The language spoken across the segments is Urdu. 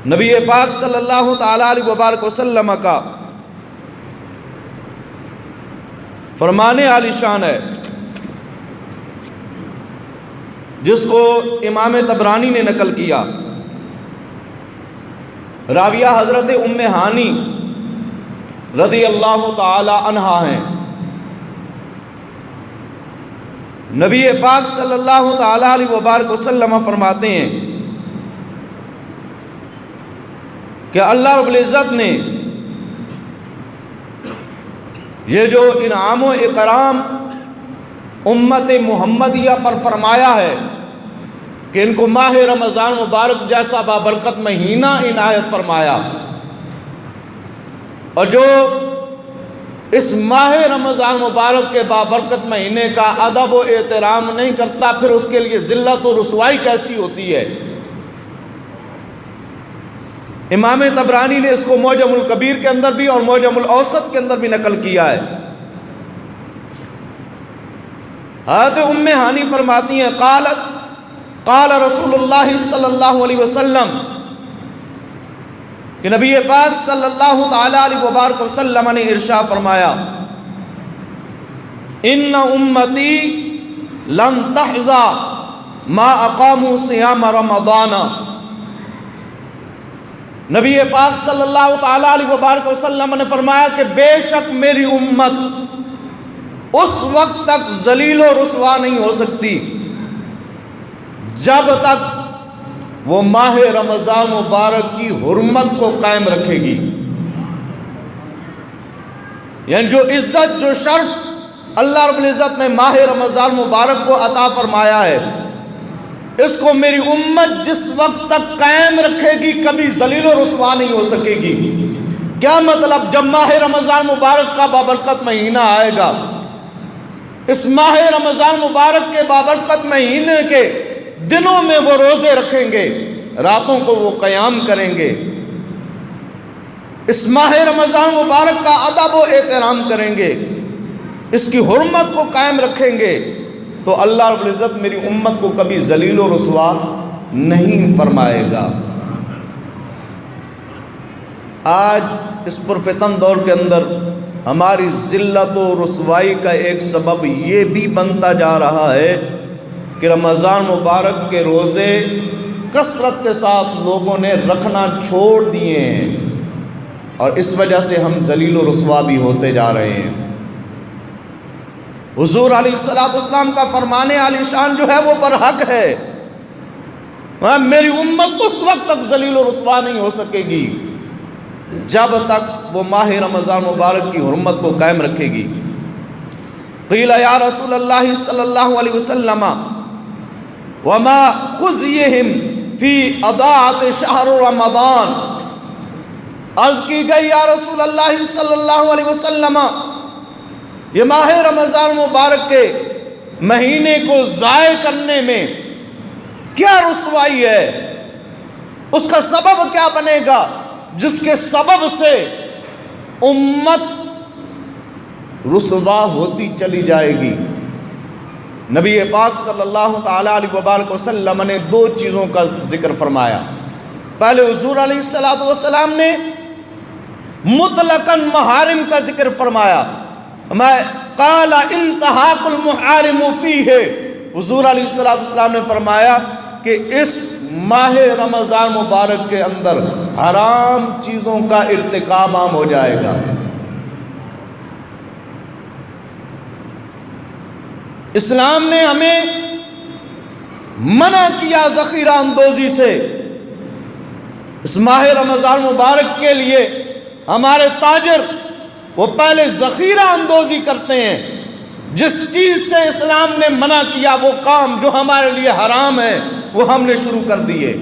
نبی پاک صلی اللہ تعالیٰ علیہ وبارک وسلم کا فرمانے عالی شان ہے، جس کو امام طبرانی نے نقل کیا۔ راویہ حضرت ام ہانی رضی اللہ تعالی عنہا ہیں۔ نبی پاک صلی اللہ تعالی علیہ وبارک وسلم فرماتے ہیں کہ اللہ رب العزت نے یہ جو انعام و اکرام امت محمدیہ پر فرمایا ہے کہ ان کو ماہ رمضان مبارک جیسا بابرکت مہینہ عنایت فرمایا، اور جو اس ماہ رمضان مبارک کے بابرکت مہینے کا ادب و احترام نہیں کرتا، پھر اس کے لیے ذلت و رسوائی کیسی ہوتی ہے۔ امام طبرانی نے اس کو معجم الکبیر کے اندر بھی اور معجم الاوسط کے اندر بھی نقل کیا ہے۔ حضرت ام ہانی فرماتی ہیں قال رسول اللہ صلی اللہ علیہ وسلم کہ نبی پاک صلی اللہ تعالیٰ علیہ وبارک وسلم نے ارشاد فرمایا، ان امتی لن تحظى ما اقاموا صیام رمضان۔ نبی پاک صلی اللہ تعالیٰ علیہ وبارک وسلم نے فرمایا کہ بے شک میری امت اس وقت تک ذلیل و رسوا نہیں ہو سکتی جب تک وہ ماہ رمضان مبارک کی حرمت کو قائم رکھے گی۔ یعنی جو عزت، جو شرف اللہ رب العزت نے ماہ رمضان مبارک کو عطا فرمایا ہے، اس کو میری امت جس وقت تک قائم رکھے گی کبھی ذلیل و رسوا نہیں ہو سکے گی۔ کیا مطلب؟ جب ماہ رمضان مبارک کا بابرکت مہینہ آئے گا، اس ماہ رمضان مبارک کے بابرکت مہینے کے دنوں میں وہ روزے رکھیں گے، راتوں کو وہ قیام کریں گے، اس ماہ رمضان مبارک کا ادب و احترام کریں گے، اس کی حرمت کو قائم رکھیں گے، تو اللہ رب العزت میری امت کو کبھی ذلیل و رسوا نہیں فرمائے گا۔ آج اس پرفتن دور کے اندر ہماری ذلت و رسوائی کا ایک سبب یہ بھی بنتا جا رہا ہے کہ رمضان مبارک کے روزے کثرت کے ساتھ لوگوں نے رکھنا چھوڑ دیے ہیں، اور اس وجہ سے ہم ذلیل و رسوا بھی ہوتے جا رہے ہیں۔ حضور علیہ السلام کا فرمانے علی شان جو ہے وہ برحق ہے، میری امت اس وقت تک ذلیل و رسوا نہیں ہو سکے گی جب تک وہ ماہ رمضان مبارک کی حرمت کو قائم رکھے گی۔ قیل یا رسول اللہ صلی اللہ علیہ وسلم وما خزیہم فی اضاعت شہر رمضان۔ عرض کی گئی یا رسول اللہ صلی اللہ علیہ وسلم، یہ ماہ رمضان مبارک کے مہینے کو ضائع کرنے میں کیا رسوائی ہے، اس کا سبب کیا بنے گا جس کے سبب سے امت رسوا ہوتی چلی جائے گی؟ نبی پاک صلی اللہ تعالیٰ علیہ وبارک وسلم نے دو چیزوں کا ذکر فرمایا۔ پہلے حضور علیہ السلام نے مطلقاً محارم کا ذکر فرمایا، قال انتہاک المحارم فیہ۔ حضور علیہ السلام نے فرمایا کہ اس ماہ رمضان مبارک کے اندر حرام چیزوں کا ارتکاب عام ہو جائے گا۔ اسلام نے ہمیں منع کیا ذخیرہ اندوزی سے۔ اس ماہ رمضان مبارک کے لیے ہمارے تاجر وہ پہلے ذخیرہ اندوزی کرتے ہیں، جس چیز سے اسلام نے منع کیا وہ کام جو ہمارے لیے حرام ہے وہ ہم نے شروع کر دیے۔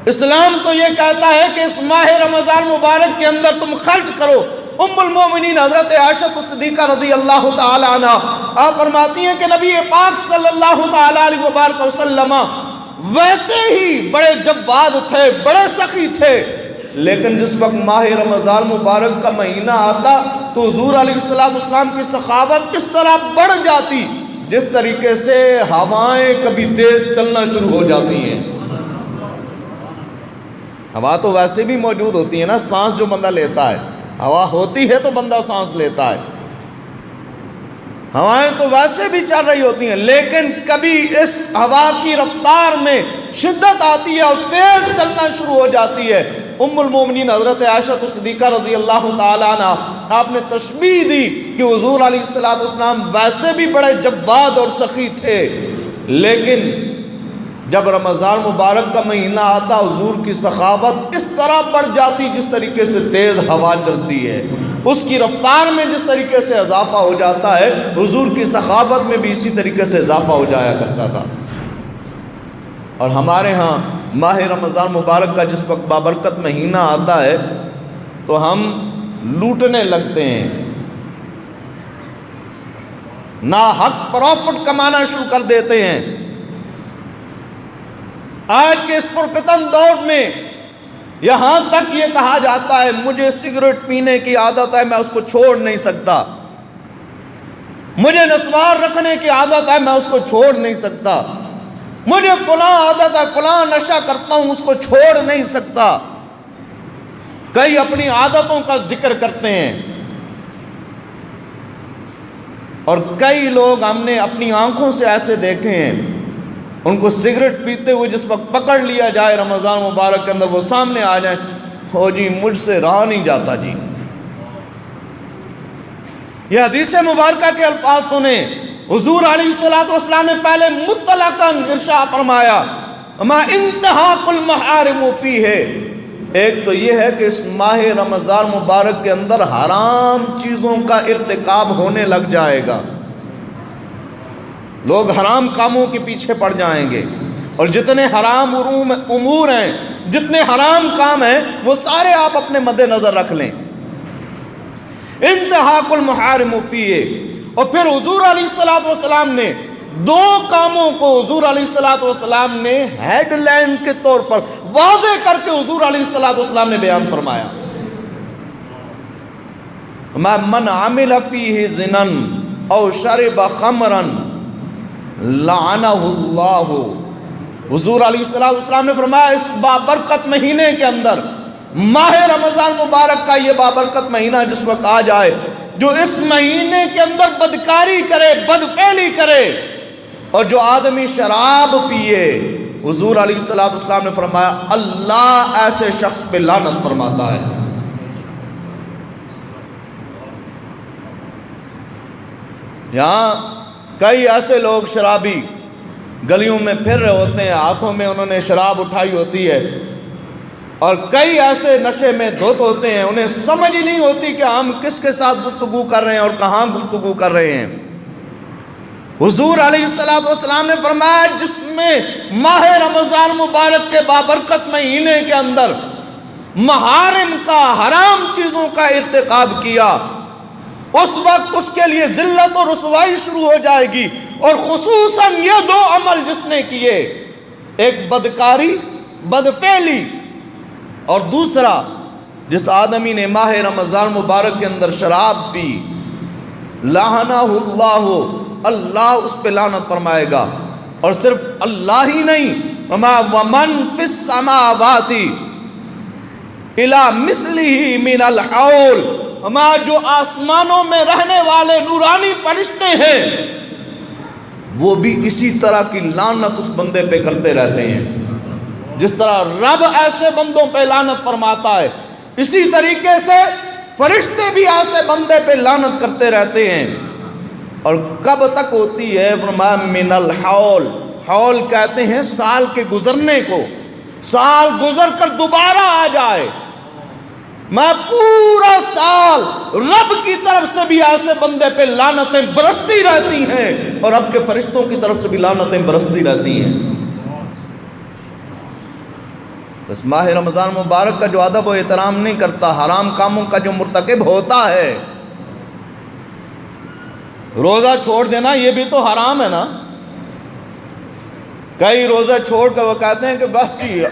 اسلام تو یہ کہتا ہے کہ اس ماہ رمضان مبارک کے اندر تم خرچ کرو۔ ام المومنین حضرت عائشہ صدیقہ رضی اللہ تعالی عنہ آپ فرماتی ہیں کہ نبی پاک صلی اللہ تعالی علیہ وبارک وسلم ویسے ہی بڑے جواد تھے، بڑے سخی تھے، لیکن جس وقت ماہ رمضان مبارک کا مہینہ آتا تو حضور علیہ السلام کی سخاوت کس طرح بڑھ جاتی، جس طریقے سے ہوائیں کبھی تیز چلنا شروع ہو جاتی ہیں. ہوا تو ویسے بھی موجود ہوتی ہے نا، سانس جو بندہ لیتا ہے، ہوا ہوتی ہے تو بندہ سانس لیتا ہے، ہوائیں تو ویسے بھی چل رہی ہوتی ہیں، لیکن کبھی اس ہوا کی رفتار میں شدت آتی ہے اور تیز چلنا شروع ہو جاتی ہے. ام المومنین حضرت عائشہ صدیقہ رضی اللہ تعالیٰ عنہ، آپ نے تشبیہ دی کہ حضور علیہ السلام ویسے بھی بڑے جواد اور سخی تھے، لیکن جب رمضان مبارک کا مہینہ آتا حضور کی سخاوت اس طرح بڑھ جاتی جس طریقے سے تیز ہوا چلتی ہے، اس کی رفتار میں جس طریقے سے اضافہ ہو جاتا ہے، حضور کی سخاوت میں بھی اسی طریقے سے اضافہ ہو جایا کرتا تھا. اور ہمارے ہاں ماہ رمضان مبارک کا جس وقت بابرکت مہینہ آتا ہے تو ہم لوٹنے لگتے ہیں، ناحق پروفٹ کمانا شروع کر دیتے ہیں. آج کے اس پرفتن دور میں یہاں تک یہ کہا جاتا ہے مجھے سگریٹ پینے کی عادت ہے، میں اس کو چھوڑ نہیں سکتا، مجھے نسوار رکھنے کی عادت ہے، میں اس کو چھوڑ نہیں سکتا، مجھے فلاں عادت ہے، فلاں نشہ کرتا ہوں، اس کو چھوڑ نہیں سکتا. کئی اپنی عادتوں کا ذکر کرتے ہیں، اور کئی لوگ ہم نے اپنی آنکھوں سے ایسے دیکھے ہیں، ان کو سگریٹ پیتے ہوئے جس وقت پکڑ لیا جائے رمضان مبارک کے اندر وہ سامنے آ جائیں، ہو جی مجھ سے رہا نہیں جاتا جی. یہ حدیث مبارکہ کے الفاظ سنیں، حضور علیہ السلام نے پہلے مطلقاً ارشاد فرمایا ما انتہاک المحارم فیہ. ایک تو یہ ہے کہ اس ماہ رمضان مبارک کے اندر حرام چیزوں کا ارتکاب ہونے لگ جائے گا، لوگ حرام کاموں کے پیچھے پڑ جائیں گے، اور جتنے حرام امور ہیں، جتنے حرام کام ہیں، وہ سارے آپ اپنے مد نظر رکھ لیں. انتہاک المحارم فیہ. اور پھر حضور علیہ السلام نے دو کاموں کو حضور علیہ السلام نے ہیڈ لائن کے طور پر واضح کر کے حضور علیہ السلام نے بیان فرمایا. من عمل فیہ زنا او شرب خمرا لعنہ اللہ. حضور علیہ السلام نے فرمایا اس بابرکت مہینے کے اندر، ماہ رمضان مبارک کا یہ بابرکت مہینہ جس وقت آ جائے، جو اس مہینے کے اندر بدکاری کرے، بدفعلی کرے، اور جو آدمی شراب پیے، حضور علیہ السلام نے فرمایا اللہ ایسے شخص پہ لعنت فرماتا ہے. یہاں کئی ایسے لوگ شرابی گلیوں میں پھر رہے ہوتے ہیں، ہاتھوں میں انہوں نے شراب اٹھائی ہوتی ہے، اور کئی ایسے نشے میں دھت ہوتے ہیں، انہیں سمجھ ہی نہیں ہوتی کہ ہم کس کے ساتھ گفتگو کر رہے ہیں اور کہاں گفتگو کر رہے ہیں. حضور علیہ السلام نے فرمایا جس میں ماہ رمضان مبارک کے بابرکت مہینے کے اندر محارم کا، حرام چیزوں کا ارتکاب کیا، اس وقت اس کے لیے ذلت و رسوائی شروع ہو جائے گی. اور خصوصاً یہ دو عمل جس نے کیے، ایک بدکاری، بدفعلی، اور دوسرا جس آدمی نے ماہ رمضان مبارک کے اندر شراب پی، لعنہ اللہ، اللہ اس پہ لعنت فرمائے گا. اور صرف اللہ ہی نہیں، ومن فی السماوات الی مثلہ من الحول، جو آسمانوں میں رہنے والے نورانی فرشتے ہیں وہ بھی اسی طرح کی لعنت اس بندے پہ کرتے رہتے ہیں. جس طرح رب ایسے بندوں پہ لعنت فرماتا ہے، اسی طریقے سے فرشتے بھی ایسے بندے پہ لعنت کرتے رہتے ہیں. اور کب تک ہوتی ہے؟ فرمایا من الحول. حول کہتے ہیں سال کے گزرنے کو، سال گزر کر دوبارہ آ جائے. میں پورا سال رب کی طرف سے بھی ایسے بندے پہ لعنتیں برستی رہتی ہیں، اور رب کے فرشتوں کی طرف سے بھی لعنتیں برستی رہتی ہیں. اس ماہ رمضان مبارک کا جو ادب و احترام نہیں کرتا، حرام کاموں کا جو مرتکب ہوتا ہے، روزہ چھوڑ دینا یہ بھی تو حرام ہے نا. کئی روزہ چھوڑ کر وہ کہتے ہیں کہ بس جی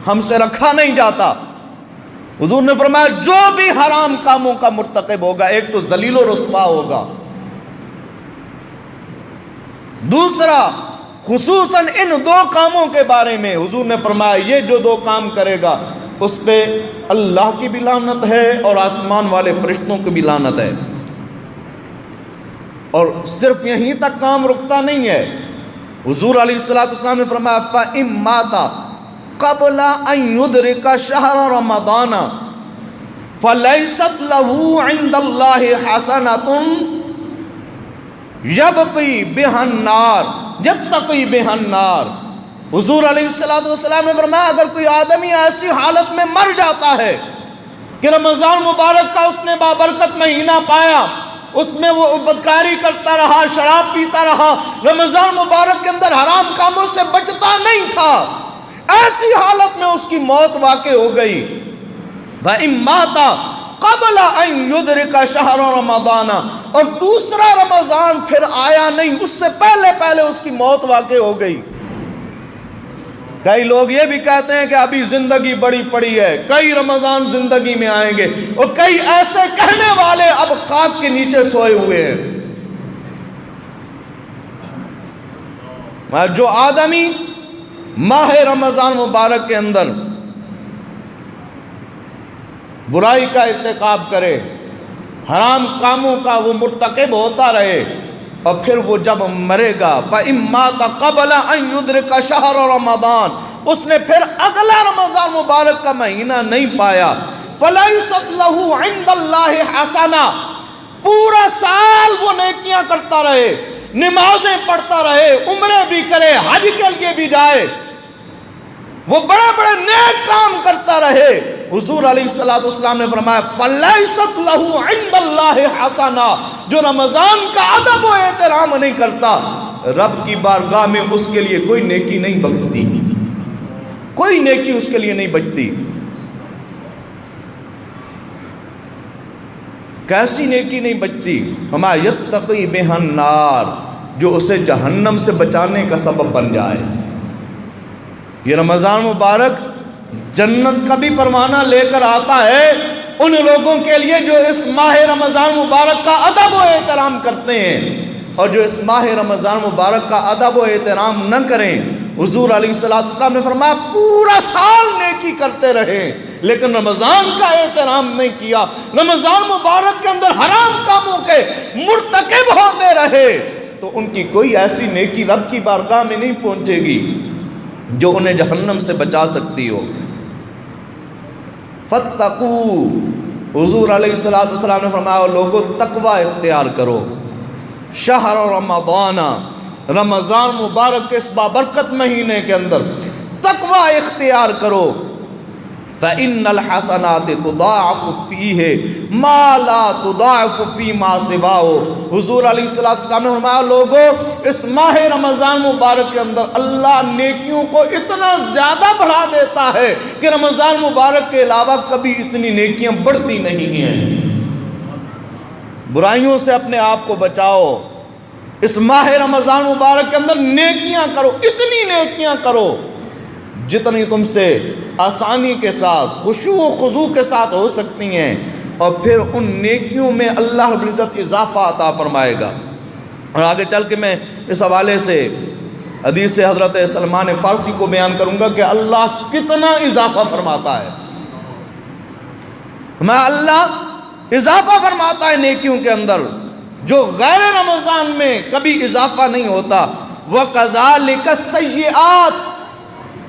ہم سے رکھا نہیں جاتا. حضور نے فرمایا جو بھی حرام کاموں کا مرتکب ہوگا، ایک تو ذلیل و رسوا ہوگا، دوسرا خصوصاً ان دو کاموں کے بارے میں حضور نے فرمایا یہ جو دو کام کرے گا اس پہ اللہ کی بھی لعنت ہے اور آسمان والے فرشتوں کی بھی لعنت ہے۔ اور صرف یہیں تک کام رکتا نہیں ہے، حضور علیہ السلام نے فرمایا فَإِن مَاتَ قَبْلَ أَن يُدْرِكَ شَهْرَ رَمَضَانَ فَلَيْسَتْ لَهُ عِندَ اللَّهِ حَسَنَةٌ يَبْقِي بِهَا النَّارِ يَتَّقِي بِهَا النَّارِ۔ حضور علیہ السلام نے فرمایا اگر کوئی آدمی ایسی حالت میں مر جاتا ہے کہ رمضان مبارک کا اس نے بابرکت مہینہ پایا، اس میں وہ بدکاری کرتا رہا، شراب پیتا رہا، رمضان مبارک کے اندر حرام کاموں سے بچتا نہیں تھا، ایسی حالت میں اس کی موت واقع ہو گئی، وَإِن مَاتَ قَبْلَ أَن يُدْرِكَ شَهْرَ رَمَضَانَ، اور دوسرا رمضان پھر آیا نہیں، اس سے پہلے اس کی موت واقع ہو گئی۔ کئی لوگ یہ بھی کہتے ہیں کہ ابھی زندگی بڑی پڑی ہے، کئی رمضان زندگی میں آئیں گے، اور کئی ایسے کہنے والے اب خاک کے نیچے سوئے ہوئے ہیں۔ جو آدمی ماہ رمضان مبارک کے اندر برائی کا ارتکاب کرے، حرام کاموں کا وہ مرتکب ہوتا رہے، اور پھر وہ جب مرے گا فَإِن مَاتَ قَبْلَ أَن يُدْرِكَ شَهْرَ رَمَضَانَ، اس نے پھر اگلا رمضان مبارک کا مہینہ نہیں پایا، فَلَيْسَتْ لَهُ عِندَ اللَّهِ حَسَنَةٌ، پورا سال وہ نیکیاں کرتا رہے، نمازیں پڑھتا رہے، عمرے بھی کرے، حج کے لیے بھی جائے، وہ بڑے بڑے نیک کام کرتا رہے، حضور علیہ السلام نے فرمایا فَلَيْسَتْ لَهُ عِندَ اللَّهِ حَسَنَةٌ، جو رمضان کا ادب و احترام نہیں کرتا، رب کی بارگاہ میں اس کے لیے کوئی نیکی نہیں بچتی، کوئی نیکی اس کے لیے نہیں بچتی۔ کیسی نیکی نہیں بچتی؟ ہما یتقی بہا النار، جو اسے جہنم سے بچانے کا سبب بن جائے۔ یہ رمضان مبارک جنت کا بھی پروانہ لے کر آتا ہے ان لوگوں کے لیے جو اس ماہ رمضان مبارک کا ادب و احترام کرتے ہیں، اور جو اس ماہ رمضان مبارک کا ادب و احترام نہ کریں، حضور علیہ السلام نے فرمایا پورا سال نیکی کرتے رہے لیکن رمضان کا احترام نہیں کیا، رمضان مبارک کے اندر حرام کاموں کے مرتکب ہوتے رہے، تو ان کی کوئی ایسی نیکی رب کی بارگاہ میں نہیں پہنچے گی جو انہیں جہنم سے بچا سکتی ہو۔ فَاتَّقُوا، حضور علیہ السلام نے فرمایا لوگوں تقوی اختیار کرو، شہر رمضان، رمضان مبارک کے اس بابرکت مہینے کے اندر تقوی اختیار کرو، فَإِنَّ الْحَسَنَاتِ تُضَاعَفُ فِيهِ مَا لَا تُضَاعَفُ فِي مَا سِوَاهُ۔ حضور علیہ السلام نے فرمایا لوگوں اس ماہ رمضان مبارک کے اندر اللہ نیکیوں کو اتنا زیادہ بڑھا دیتا ہے کہ رمضان مبارک کے علاوہ کبھی اتنی نیکیاں بڑھتی نہیں ہیں۔ برائیوں سے اپنے آپ کو بچاؤ، اس ماہ رمضان مبارک کے اندر نیکیاں کرو، اتنی نیکیاں کرو جتنی تم سے آسانی کے ساتھ خشوع و خضوع کے ساتھ ہو سکتی ہیں، اور پھر ان نیکیوں میں اللہ رب العزت اضافہ عطا فرمائے گا۔ اور آگے چل کے میں اس حوالے سے حدیث حضرت سلمان فارسی کو بیان کروں گا کہ اللہ کتنا اضافہ فرماتا ہے۔ اللہ اضافہ فرماتا ہے نیکیوں کے اندر جو غیر رمضان میں کبھی اضافہ نہیں ہوتا۔ وَكَذَلِكَ السَّيِّئَاتِ،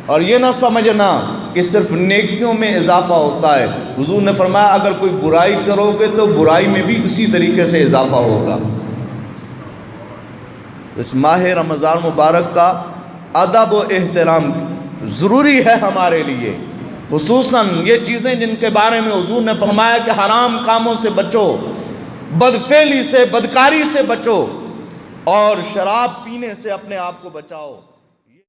اور یہ نہ سمجھنا کہ صرف نیکیوں میں اضافہ ہوتا ہے، حضور نے فرمایا اگر کوئی برائی کرو گے تو برائی میں بھی اسی طریقے سے اضافہ ہوگا۔ اس ماہ رمضان مبارک کا ادب و احترام ضروری ہے ہمارے لیے، خصوصاً یہ چیزیں جن کے بارے میں حضور نے فرمایا کہ حرام کاموں سے بچو، بدفعلی سے، بدکاری سے بچو، اور شراب پینے سے اپنے آپ کو بچاؤ۔